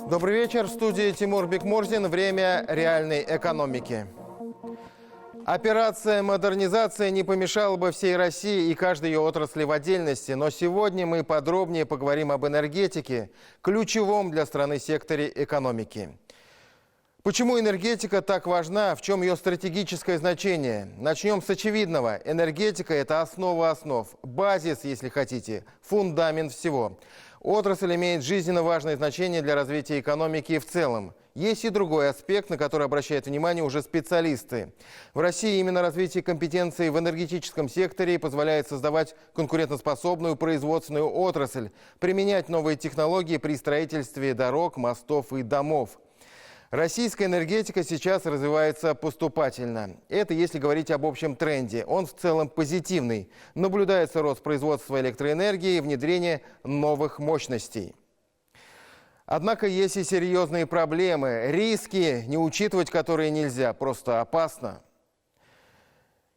Добрый вечер. В студии Тимур Бекмурзин. Время реальной экономики. Операция модернизация не помешала бы всей России и каждой ее отрасли в отдельности. Но сегодня мы подробнее поговорим об энергетике, ключевом для страны секторе экономики. Почему энергетика так важна? В чем ее стратегическое значение? Начнем с очевидного. Энергетика – это основа основ, базис, если хотите, фундамент всего. Отрасль имеет жизненно важное значение для развития экономики в целом. Есть и другой аспект, на который обращают внимание уже специалисты. В России именно развитие компетенций в энергетическом секторе позволяет создавать конкурентоспособную производственную отрасль, применять новые технологии при строительстве дорог, мостов и домов. Российская энергетика сейчас развивается поступательно. Это если говорить об общем тренде. Он в целом позитивный. Наблюдается рост производства электроэнергии и внедрение новых мощностей. Однако есть и серьезные проблемы, риски, не учитывать которые нельзя, просто опасно.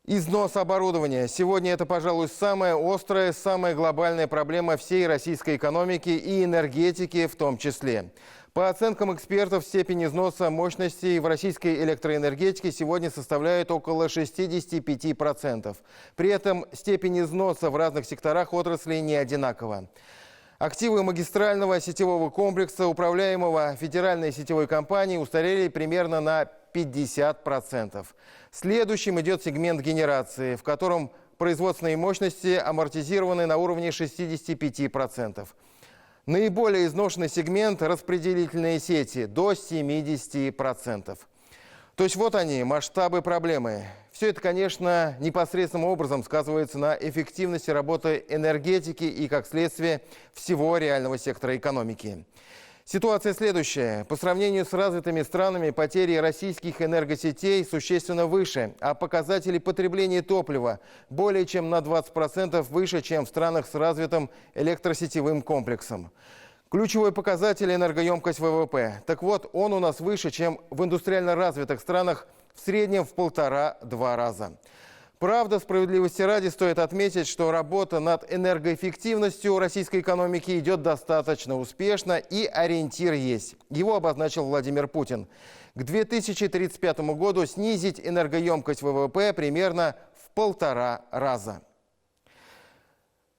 Износ оборудования. Сегодня это, пожалуй, самая острая, самая глобальная проблема всей российской экономики и энергетики в том числе. По оценкам экспертов, степень износа мощностей в российской электроэнергетике сегодня составляет около 65%. При этом степень износа в разных секторах отрасли не одинакова. Активы магистрального сетевого комплекса, управляемого федеральной сетевой компанией, устарели примерно на 50%. Следующим идет сегмент генерации, в котором производственные мощности амортизированы на уровне 65%. Наиболее изношенный сегмент – распределительные сети – до 70%. То есть вот они, масштабы проблемы. Все это, конечно, непосредственным образом сказывается на эффективности работы энергетики и, как следствие, всего реального сектора экономики. Ситуация следующая. По сравнению с развитыми странами потери российских энергосетей существенно выше, а показатели потребления топлива более чем на 20% выше, чем в странах с развитым электросетевым комплексом. Ключевой показатель – энергоемкость ВВП. Так вот, он у нас выше, чем в индустриально развитых странах в среднем в 1,5–2 раза. Правда, справедливости ради стоит отметить, что работа над энергоэффективностью российской экономики идет достаточно успешно и ориентир есть. Его обозначил Владимир Путин. К 2035 году снизить энергоемкость ВВП примерно в 1,5 раза.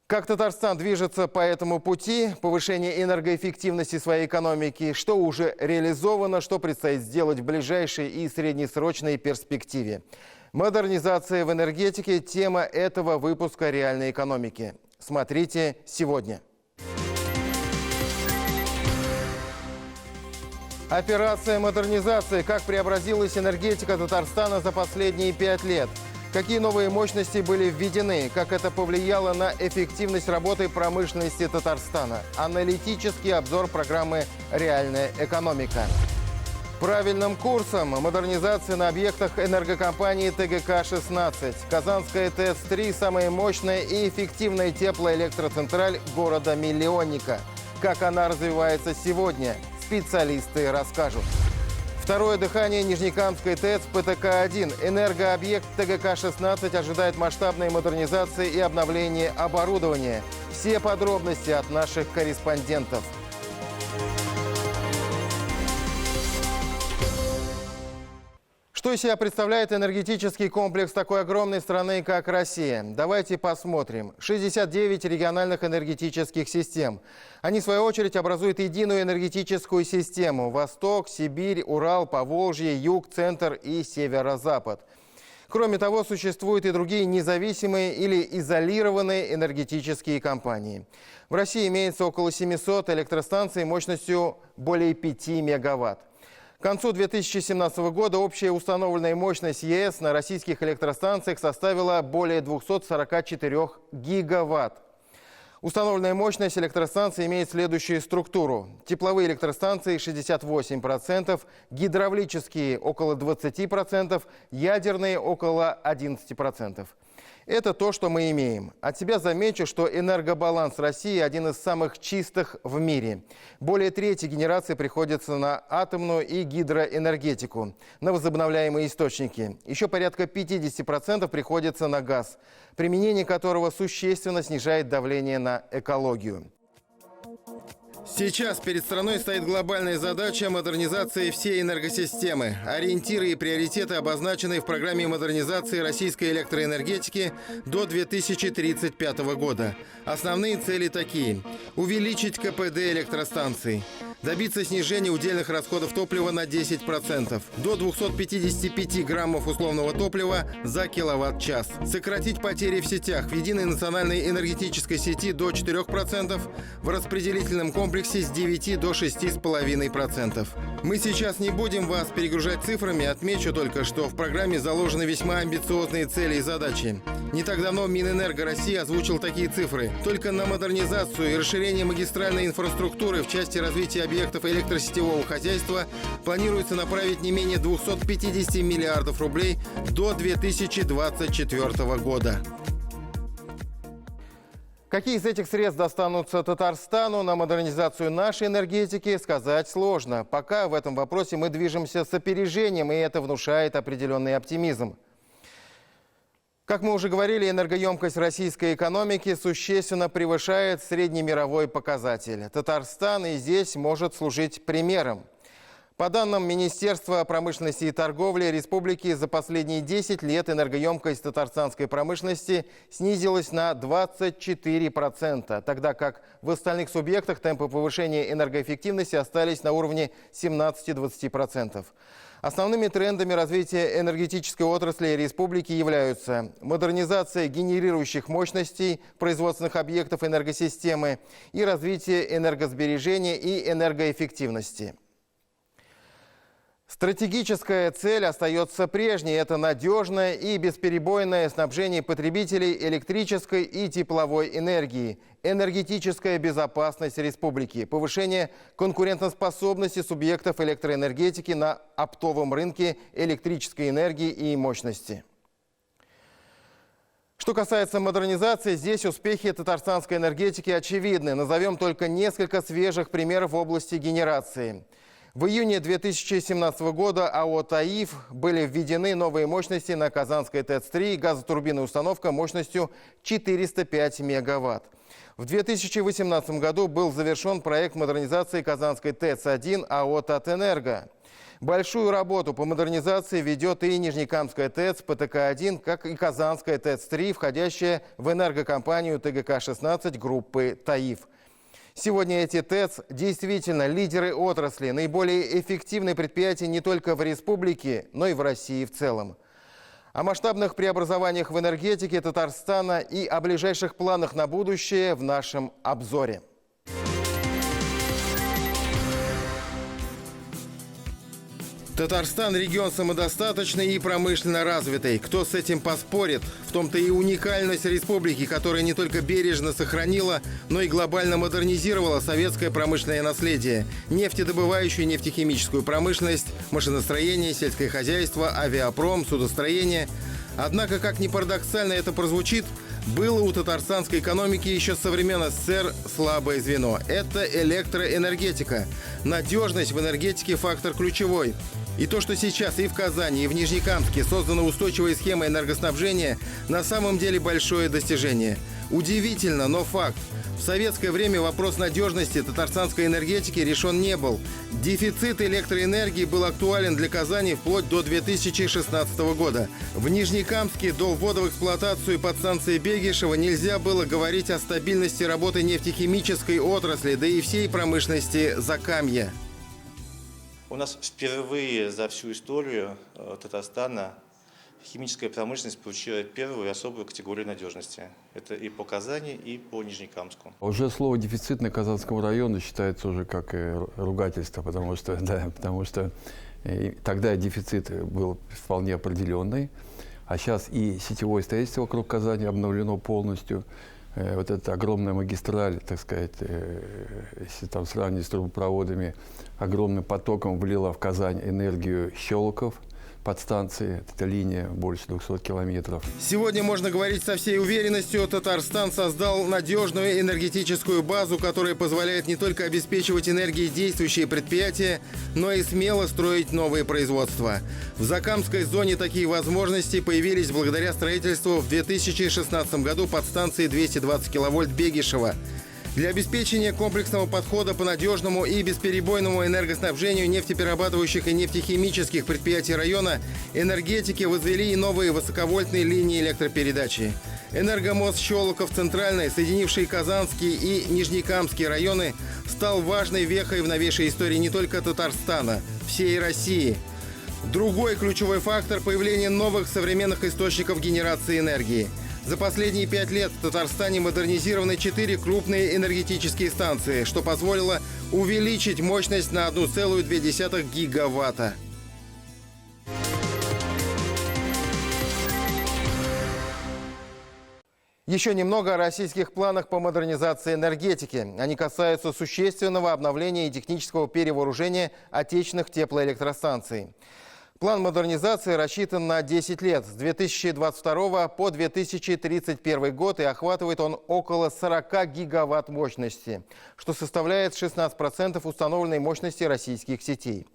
Как Татарстан движется по этому пути, повышение энергоэффективности своей экономики, что уже реализовано, что предстоит сделать в ближайшей и среднесрочной перспективе. Модернизация в энергетике – тема этого выпуска «Реальной экономики». Смотрите сегодня. Операция модернизации. Как преобразилась энергетика Татарстана за последние 5 лет? Какие новые мощности были введены? Как это повлияло на эффективность работы промышленности Татарстана? Аналитический обзор программы «Реальная экономика». Правильным курсом модернизация на объектах энергокомпании ТГК-16. Казанская ТЭЦ-3 – самая мощная и эффективная теплоэлектроцентраль города-миллионника. Как она развивается сегодня, специалисты расскажут. Второе дыхание Нижнекамской ТЭЦ ПТК-1. Энергообъект ТГК-16 ожидает масштабной модернизации и обновления оборудования. Все подробности от наших корреспондентов. Что из себя представляет энергетический комплекс такой огромной страны, как Россия? Давайте посмотрим. 69 региональных энергетических систем. Они, в свою очередь, образуют единую энергетическую систему. Восток, Сибирь, Урал, Поволжье, Юг, Центр и Северо-Запад. Кроме того, существуют и другие независимые или изолированные энергетические компании. В России имеется около 700 электростанций мощностью более 5 мегаватт. К концу 2017 года общая установленная мощность ЕС на российских электростанциях составила более 244 гигаватт. Установленная мощность электростанций имеет следующую структуру. Тепловые электростанции 68%, гидравлические около 20%, ядерные около 11%. Это то, что мы имеем. От себя замечу, что энергобаланс России один из самых чистых в мире. Более трети генерации приходится на атомную и гидроэнергетику, на возобновляемые источники. Еще порядка 50% приходится на газ, применение которого существенно снижает давление на экологию. Сейчас перед страной стоит глобальная задача модернизации всей энергосистемы. Ориентиры и приоритеты обозначены в программе модернизации российской электроэнергетики до 2035 года. Основные цели такие: увеличить КПД электростанций, добиться снижения удельных расходов топлива на 10%, до 255 граммов условного топлива за киловатт-час, сократить потери в сетях в единой национальной энергетической сети до 4%, в распределительном комплексе с 9 до 6,5%. Мы сейчас не будем вас перегружать цифрами, отмечу только, что в программе заложены весьма амбициозные цели и задачи. Не так давно Минэнерго России озвучил такие цифры. Только на модернизацию и расширение магистральной инфраструктуры в части развития объектов электросетевого хозяйства планируется направить не менее 250 миллиардов рублей до 2024 года. Какие из этих средств достанутся Татарстану на модернизацию нашей энергетики, сказать сложно. Пока в этом вопросе мы движемся с опережением, и это внушает определенный оптимизм. Как мы уже говорили, энергоемкость российской экономики существенно превышает среднемировой показатель. Татарстан и здесь может служить примером. По данным Министерства промышленности и торговли республики, за последние 10 лет энергоемкость татарстанской промышленности снизилась на 24%, тогда как в остальных субъектах темпы повышения энергоэффективности остались на уровне 17-20%. Основными трендами развития энергетической отрасли республики являются модернизация генерирующих мощностей производственных объектов энергосистемы и развитие энергосбережения и энергоэффективности. Стратегическая цель остается прежней – это надежное и бесперебойное снабжение потребителей электрической и тепловой энергии, энергетическая безопасность республики, повышение конкурентоспособности субъектов электроэнергетики на оптовом рынке электрической энергии и мощности. Что касается модернизации, здесь успехи татарстанской энергетики очевидны. Назовем только несколько свежих примеров в области генерации. В июне 2017 года АО «Таиф» были введены новые мощности на Казанской ТЭЦ-3, газотурбинная установка мощностью 405 мегаватт. В 2018 году был завершен проект модернизации Казанской ТЭЦ-1 АО «Татэнерго». Большую работу по модернизации ведет и Нижнекамская ТЭЦ ПТК-1, как и Казанская ТЭЦ-3, входящая в энергокомпанию ТГК-16 группы «Таиф». Сегодня эти ТЭЦ действительно лидеры отрасли, наиболее эффективные предприятия не только в республике, но и в России в целом. О масштабных преобразованиях в энергетике Татарстана и о ближайших планах на будущее в нашем обзоре. Татарстан – регион самодостаточный и промышленно развитый. Кто с этим поспорит? В том-то и уникальность республики, которая не только бережно сохранила, но и глобально модернизировала советское промышленное наследие. Нефтедобывающую и нефтехимическую промышленность, машиностроение, сельское хозяйство, авиапром, судостроение. Однако, как ни парадоксально это прозвучит, было у татарстанской экономики еще со времен СССР слабое звено. Это электроэнергетика. Надежность в энергетике – фактор ключевой. И то, что сейчас и в Казани, и в Нижнекамске создана устойчивая схема энергоснабжения, на самом деле большое достижение. Удивительно, но факт. В советское время вопрос надежности татарстанской энергетики решен не был. Дефицит электроэнергии был актуален для Казани вплоть до 2016 года. В Нижнекамске до ввода в эксплуатацию подстанции Бегишева нельзя было говорить о стабильности работы нефтехимической отрасли, да и всей промышленности Закамья. У нас впервые за всю историю Татарстана химическая промышленность получила первую и особую категорию надежности. Это и по Казани, и по Нижнекамску. Уже слово «дефицитный» Казанского района считается уже как ругательство, потому что тогда дефицит был вполне определенный, а сейчас и сетевое строительство вокруг Казани обновлено полностью. Вот эта огромная магистраль, так сказать, если там сравнивать с трубопроводами, огромным потоком влила в Казань энергию Щелоков. подстанции. Это линия больше 200 километров. Сегодня можно говорить со всей уверенностью, Татарстан создал надежную энергетическую базу, которая позволяет не только обеспечивать энергией действующие предприятия, но и смело строить новые производства. В Закамской зоне такие возможности появились благодаря строительству в 2016 году подстанции 220 киловольт Бегишева. Для обеспечения комплексного подхода по надежному и бесперебойному энергоснабжению нефтеперерабатывающих и нефтехимических предприятий района энергетики возвели и новые высоковольтные линии электропередачи. Энергомост Щелоков-Центральный, соединивший Казанский и Нижнекамский районы, стал важной вехой в новейшей истории не только Татарстана, всей России. Другой ключевой фактор – появление новых современных источников генерации энергии. За последние 5 лет в Татарстане модернизированы 4 крупные энергетические станции, что позволило увеличить мощность на 1,2 гигаватта. Еще немного о российских планах по модернизации энергетики. Они касаются существенного обновления и технического перевооружения отечественных теплоэлектростанций. План модернизации рассчитан на 10 лет, с 2022 по 2031 год, и охватывает он около 40 гигаватт мощности, что составляет 16% установленной мощности российских сетей.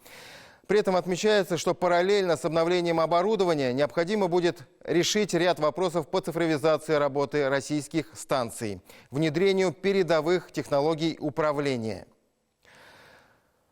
При этом отмечается, что параллельно с обновлением оборудования необходимо будет решить ряд вопросов по цифровизации работы российских станций, внедрению передовых технологий управления.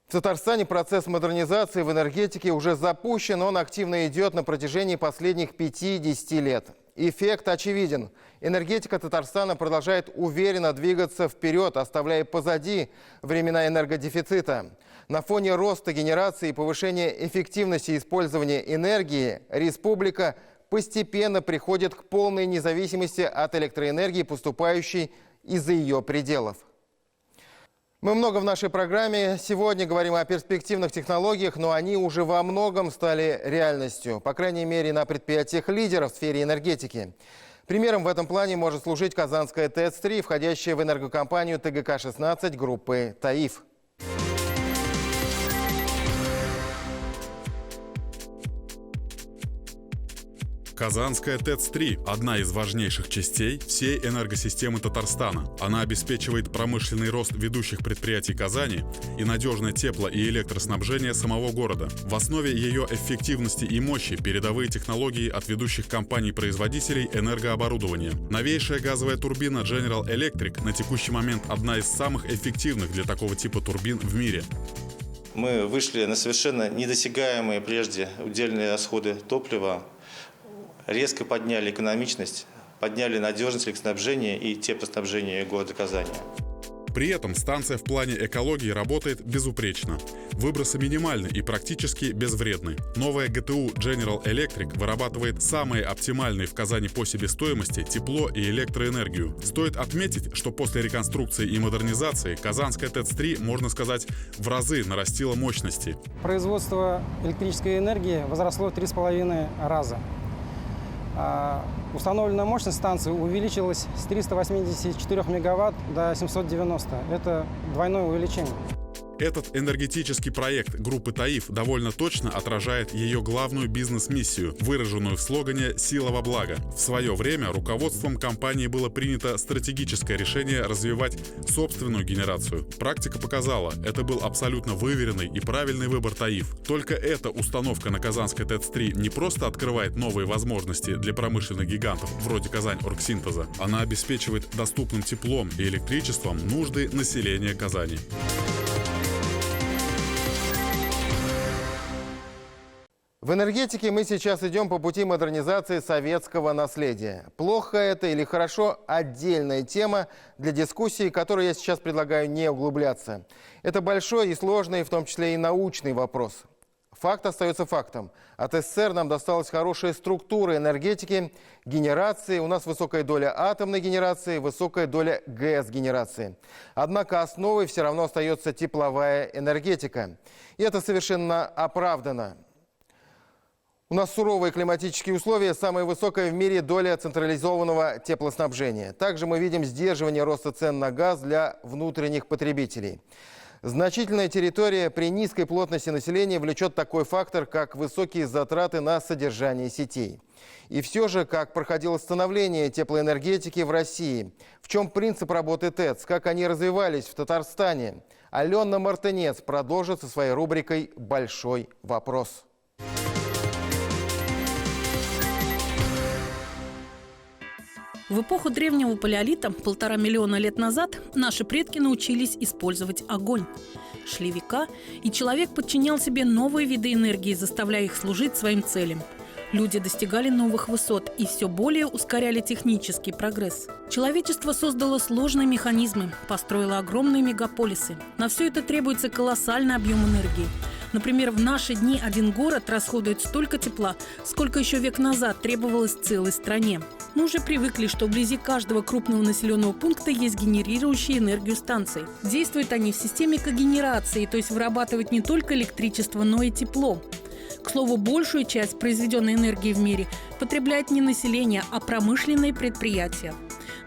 В Татарстане процесс модернизации в энергетике уже запущен, он активно идет на протяжении последних 5-10 лет. Эффект очевиден. Энергетика Татарстана продолжает уверенно двигаться вперед, оставляя позади времена энергодефицита. На фоне роста генерации и повышения эффективности использования энергии республика постепенно приходит к полной независимости от электроэнергии, поступающей из-за ее пределов. Мы много в нашей программе сегодня говорим о перспективных технологиях, но они уже во многом стали реальностью, по крайней мере, на предприятиях лидеров в сфере энергетики. Примером в этом плане может служить казанская ТЭЦ-3, входящая в энергокомпанию ТГК-16 группы «Таиф». Казанская ТЭЦ-3 – одна из важнейших частей всей энергосистемы Татарстана. Она обеспечивает промышленный рост ведущих предприятий Казани и надежное тепло- и электроснабжение самого города. В основе ее эффективности и мощи передовые технологии от ведущих компаний-производителей энергооборудования. Новейшая газовая турбина General Electric на текущий момент одна из самых эффективных для такого типа турбин в мире. Мы вышли на совершенно недосягаемые прежде удельные расходы топлива, резко подняли экономичность, подняли надежность электроснабжения и теплоснабжения города Казани. При этом станция в плане экологии работает безупречно. Выбросы минимальны и практически безвредны. Новая ГТУ General Electric вырабатывает самые оптимальные в Казани по себестоимости тепло и электроэнергию. Стоит отметить, что после реконструкции и модернизации Казанская ТЭЦ-3, можно сказать, в разы нарастила мощности. Производство электрической энергии возросло в 3,5 раза. Установленная мощность станции увеличилась с 384 мегаватт до 790. Это двойное увеличение. Этот энергетический проект группы «Таиф» довольно точно отражает ее главную бизнес-миссию, выраженную в слогане «Сила во благо». В свое время руководством компании было принято стратегическое решение развивать собственную генерацию. Практика показала, это был абсолютно выверенный и правильный выбор «Таиф». Только эта установка на Казанской ТЭЦ-3 не просто открывает новые возможности для промышленных гигантов вроде Казань-Оргсинтеза, она обеспечивает доступным теплом и электричеством нужды населения Казани. В энергетике мы сейчас идем по пути модернизации советского наследия. Плохо это или хорошо – отдельная тема для дискуссии, которой я сейчас предлагаю не углубляться. Это большой и сложный, в том числе и научный вопрос. Факт остается фактом. От СССР нам досталась хорошая структура энергетики, генерации. У нас высокая доля атомной генерации, высокая доля ГЭС-генерации. Однако основой все равно остается тепловая энергетика. И это совершенно оправдано. У нас суровые климатические условия, самая высокая в мире доля централизованного теплоснабжения. Также мы видим сдерживание роста цен на газ для внутренних потребителей. Значительная территория при низкой плотности населения влечет такой фактор, как высокие затраты на содержание сетей. И все же, как проходило становление теплоэнергетики в России? В чем принцип работы ТЭЦ? Как они развивались в Татарстане? Алена Мартынец продолжит со своей рубрикой «Большой вопрос». В эпоху древнего палеолита, 1,5 миллиона лет назад, наши предки научились использовать огонь. Шли века, и человек подчинял себе новые виды энергии, заставляя их служить своим целям. Люди достигали новых высот и все более ускоряли технический прогресс. Человечество создало сложные механизмы, построило огромные мегаполисы. На все это требуется колоссальный объем энергии. Например, в наши дни один город расходует столько тепла, сколько еще век назад требовалось целой стране. Мы уже привыкли, что вблизи каждого крупного населенного пункта есть генерирующие энергию станции. Действуют они в системе когенерации, то есть вырабатывают не только электричество, но и тепло. К слову, большую часть произведенной энергии в мире потребляет не население, а промышленные предприятия.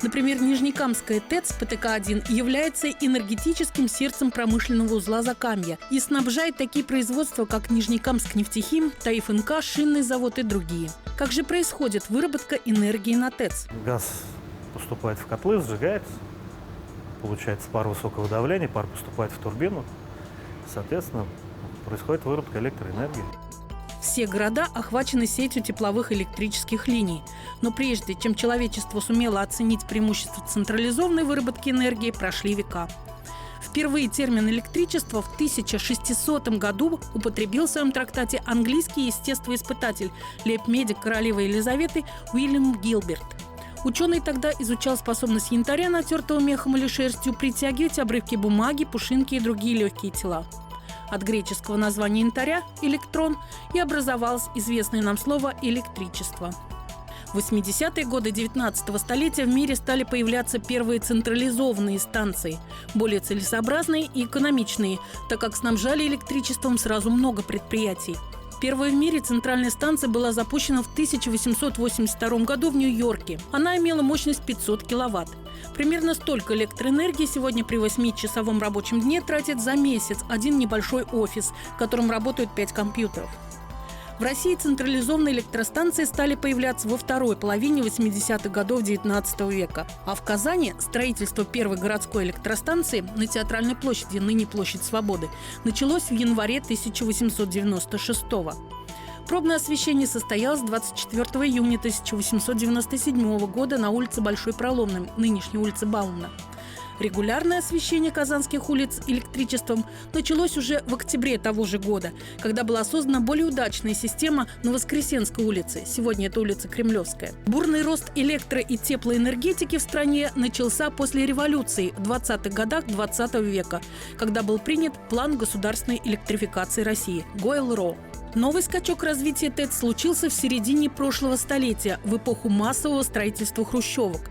Например, Нижнекамская ТЭЦ ПТК-1 является энергетическим сердцем промышленного узла Закамья и снабжает такие производства, как Нижнекамск-нефтехим, Таиф-НК, шинный завод и другие. Как же происходит выработка энергии на ТЭЦ? Газ поступает в котлы, сжигается, получается пар высокого давления, пар поступает в турбину, соответственно, происходит выработка электроэнергии. Все города охвачены сетью тепловых электрических линий. Но прежде чем человечество сумело оценить преимущества централизованной выработки энергии, прошли века. Впервые термин «электричество» в 1600 году употребил в своем трактате английский естествоиспытатель, лейб-медик королевы Елизаветы Уильям Гилберт. Ученый тогда изучал способность янтаря, натертого мехом или шерстью, притягивать обрывки бумаги, пушинки и другие легкие тела. От греческого названия янтаря – электрон, и образовалось известное нам слово «электричество». В 80-е годы 19-го столетия в мире стали появляться первые централизованные станции, более целесообразные и экономичные, так как снабжали электричеством сразу много предприятий. Первая в мире центральная станция была запущена в 1882 году в Нью-Йорке. Она имела мощность 500 киловатт. Примерно столько электроэнергии сегодня при 8-часовом рабочем дне тратит за месяц один небольшой офис, в котором работают 5 компьютеров. В России централизованные электростанции стали появляться во второй половине 80-х годов XIX века. А в Казани строительство первой городской электростанции на Театральной площади, ныне Площадь Свободы, началось в январе 1896 года. Пробное освещение состоялось 24 июня 1897 года на улице Большой Проломной, нынешней улице Баумана. Регулярное освещение казанских улиц электричеством началось уже в октябре того же года, когда была создана более удачная система на Воскресенской улице, сегодня это улица Кремлевская. Бурный рост электро- и теплоэнергетики в стране начался после революции в 20-х годах 20 века, когда был принят план государственной электрификации России – ГОЭЛ-РО. Новый скачок развития ТЭЦ случился в середине прошлого столетия, в эпоху массового строительства хрущевок.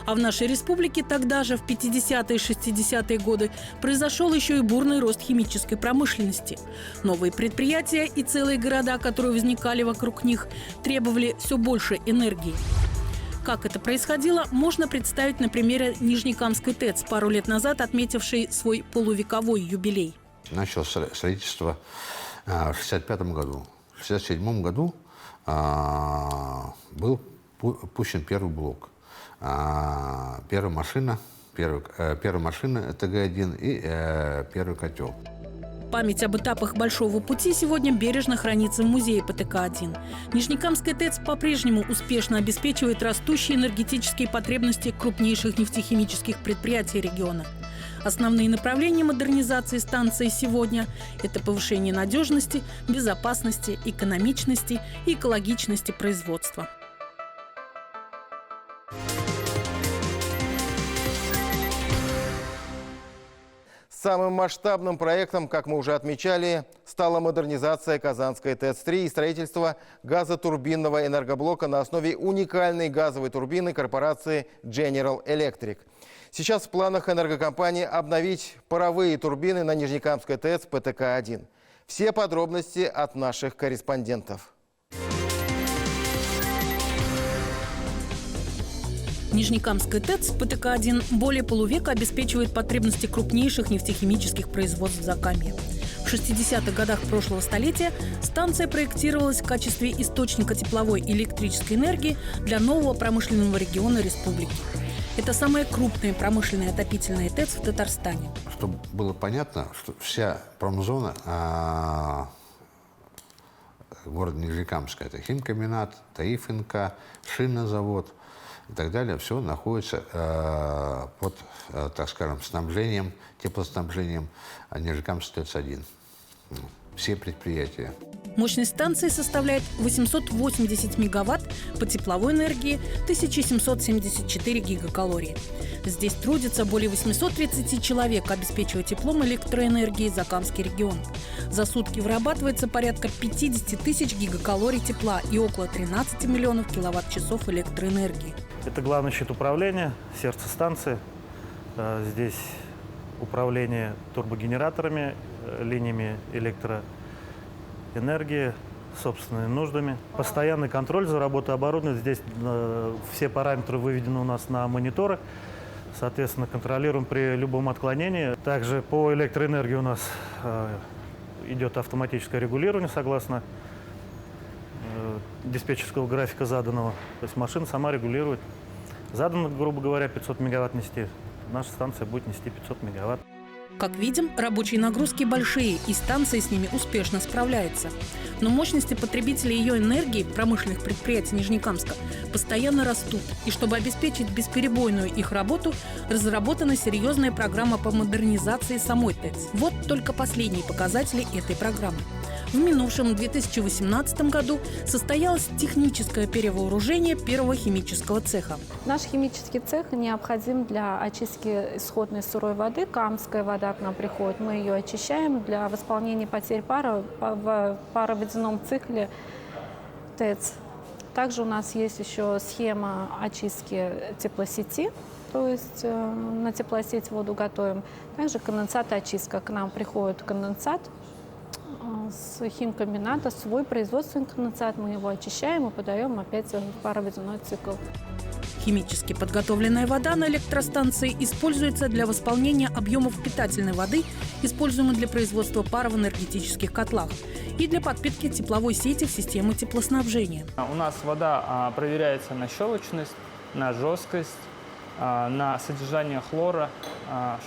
А в нашей республике тогда же, в 50-е и 60-е годы, произошел еще и бурный рост химической промышленности. Новые предприятия и целые города, которые возникали вокруг них, требовали все больше энергии. Как это происходило, можно представить на примере Нижнекамской ТЭЦ, пару лет назад отметившей свой полувековой юбилей. Начал строительство в 1965 году. В 1967 году был пущен первый блок. Первая машина ТГ-1 и первый котел. Память об этапах Большого пути сегодня бережно хранится в музее ПТК-1. Нижнекамская ТЭЦ по-прежнему успешно обеспечивает растущие энергетические потребности крупнейших нефтехимических предприятий региона. Основные направления модернизации станции сегодня – это повышение надежности, безопасности, экономичности и экологичности производства. Самым масштабным проектом, как мы уже отмечали, стала модернизация Казанской ТЭЦ-3 и строительство газотурбинного энергоблока на основе уникальной газовой турбины корпорации General Electric. Сейчас в планах энергокомпании обновить паровые турбины на Нижнекамской ТЭЦ ПТК-1. Все подробности от наших корреспондентов. Нижнекамская ТЭЦ ПТК-1 более полувека обеспечивает потребности крупнейших нефтехимических производств Закамья. В 60-х годах прошлого столетия станция проектировалась в качестве источника тепловой и электрической энергии для нового промышленного региона республики. Это самая крупная промышленная отопительная ТЭЦ в Татарстане. Чтобы было понятно, что вся промзона города Нижнекамска, это химкомбинат, ТАИФ НК, шинозавод и так далее, все находится под, так скажем, снабжением, теплоснабжением Нижнекамской ТЭЦ-1. Все предприятия. Мощность станции составляет 880 мегаватт, по тепловой энергии 1774 гигакалории. Здесь трудится более 830 человек, обеспечивая теплом и электроэнергией Закамский регион. За сутки вырабатывается порядка 50 тысяч гигакалорий тепла и около 13 миллионов киловатт-часов электроэнергии. Это главный щит управления, сердце станции. Здесь управление турбогенераторами, линиями электроэнергии, собственными нуждами. Постоянный контроль за работой оборудования. Здесь все параметры выведены у нас на мониторы. Соответственно, контролируем при любом отклонении. Также по электроэнергии у нас идет автоматическое регулирование согласно диспетчерского графика заданного. То есть машина сама регулирует. Задано, грубо говоря, 500 мегаватт нести. Наша станция будет нести 500 мегаватт. Как видим, рабочие нагрузки большие, и станция с ними успешно справляется. Но мощности потребителей ее энергии, промышленных предприятий Нижнекамска, постоянно растут. И чтобы обеспечить бесперебойную их работу, разработана серьезная программа по модернизации самой ТЭЦ. Вот только последние показатели этой программы. В минувшем 2018 году состоялось техническое перевооружение первого химического цеха. Наш химический цех необходим для очистки исходной сырой воды. Камская вода к нам приходит, мы ее очищаем для восполнения потерь пара в пароводяном цикле ТЭЦ. Также у нас есть еще схема очистки теплосети, то есть на теплосеть воду готовим. Также конденсат очистка. К нам приходит конденсат с химкомбината, свой производственный конденсат. Мы его очищаем и подаем опять в пароводяной цикл. Химически подготовленная вода на электростанции используется для восполнения объемов питательной воды, используемой для производства пара в энергетических котлах, и для подпитки тепловой сети в систему теплоснабжения. У нас вода проверяется на щелочность, на жесткость, на содержание хлора,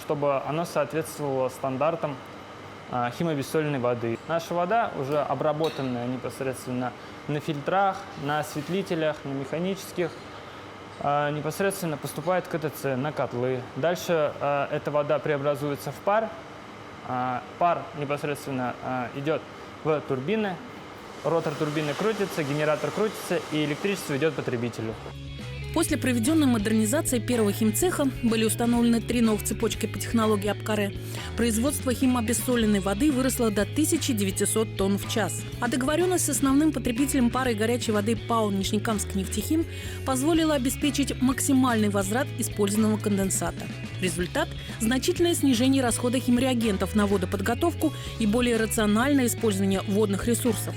чтобы оно соответствовало стандартам химобессоленной воды. Наша вода уже обработанная непосредственно на фильтрах, на осветлителях, на механических, непосредственно поступает к ЭТЦ на котлы. Дальше эта вода преобразуется в пар. Пар непосредственно идет в турбины. Ротор турбины крутится, генератор крутится, и электричество идет потребителю. После проведенной модернизации первого химцеха были установлены 3 новых цепочки по технологии АПКАРЕ. Производство химобессоленной воды выросло до 1900 тонн в час. А договоренность с основным потребителем пары и горячей воды ПАО «Нижнекамскнефтехим» позволила обеспечить максимальный возврат использованного конденсата. Результат – значительное снижение расхода химреагентов на водоподготовку и более рациональное использование водных ресурсов.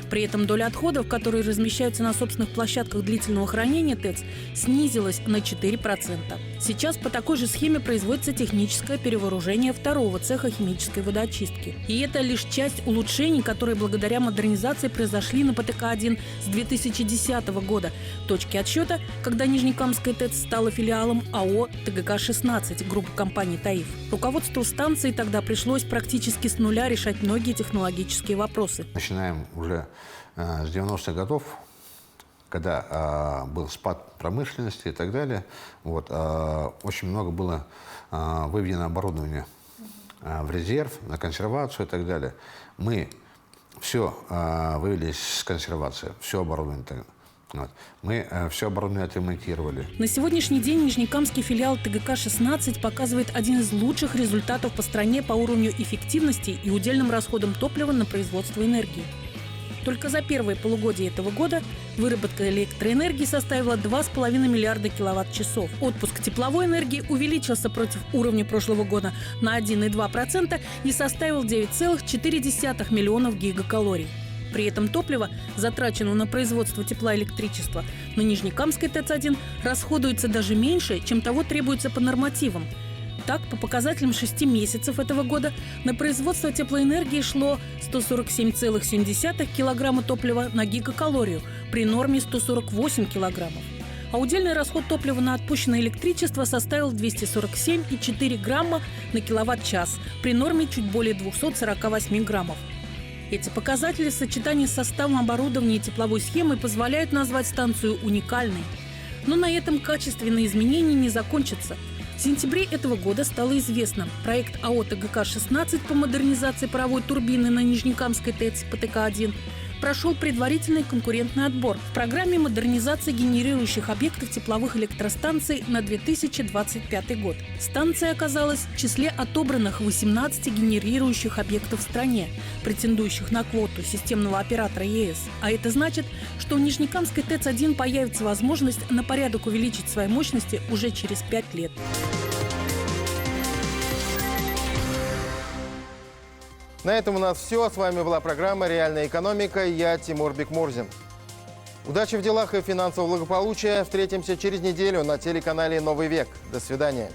При этом доля отходов, которые размещаются на собственных площадках длительного хранения ТЭЦ, снизилась на 4%. Сейчас по такой же схеме производится техническое перевооружение второго цеха химической водоочистки. И это лишь часть улучшений, которые благодаря модернизации произошли на ПТК-1 с 2010 года. Точки отсчета, когда Нижнекамская ТЭЦ стала филиалом АО ТГК-16 группы компаний ТАИФ. Руководству станции тогда пришлось практически с нуля решать многие технологические вопросы. Начинаем уже с 90-х годов, когда был спад промышленности и так далее, очень много было выведено оборудования в резерв, на консервацию и так далее. Мы все вывели с консервации, все оборудование. Мы все оборудование отремонтировали. На сегодняшний день Нижнекамский филиал ТГК-16 показывает один из лучших результатов по стране по уровню эффективности и удельным расходам топлива на производство энергии. Только за первое полугодие этого года выработка электроэнергии составила 2,5 миллиарда киловатт-часов. Отпуск тепловой энергии увеличился против уровня прошлого года на 1,2% и составил 9,4 миллионов гигакалорий. При этом топливо, затраченное на производство тепла и электричества, на Нижнекамской ТЭЦ-1 расходуется даже меньше, чем того требуется по нормативам. Так, по показателям 6 месяцев этого года на производство теплоэнергии шло 147,7 килограмма топлива на гигакалорию при норме 148 килограммов. А удельный расход топлива на отпущенное электричество составил 247,4 грамма на киловатт-час при норме чуть более 248 граммов. Эти показатели в сочетании с составом оборудования и тепловой схемой позволяют назвать станцию уникальной. Но на этом качественные изменения не закончатся. В сентябре этого года стало известно, проект АО ТГК-16 по модернизации паровой турбины на Нижнекамской ТЭЦ ПТК-1 прошел предварительный конкурентный отбор в программе модернизации генерирующих объектов тепловых электростанций на 2025 год. Станция оказалась в числе отобранных 18 генерирующих объектов в стране, претендующих на квоту системного оператора ЕС. А это значит, что у Нижнекамской ТЭЦ-1 появится возможность на порядок увеличить свои мощности уже через 5 лет. На этом у нас все. С вами была программа «Реальная экономика». Я Тимур Бекмурзин. Удачи в делах и финансового благополучия. Встретимся через неделю на телеканале «Новый век». До свидания.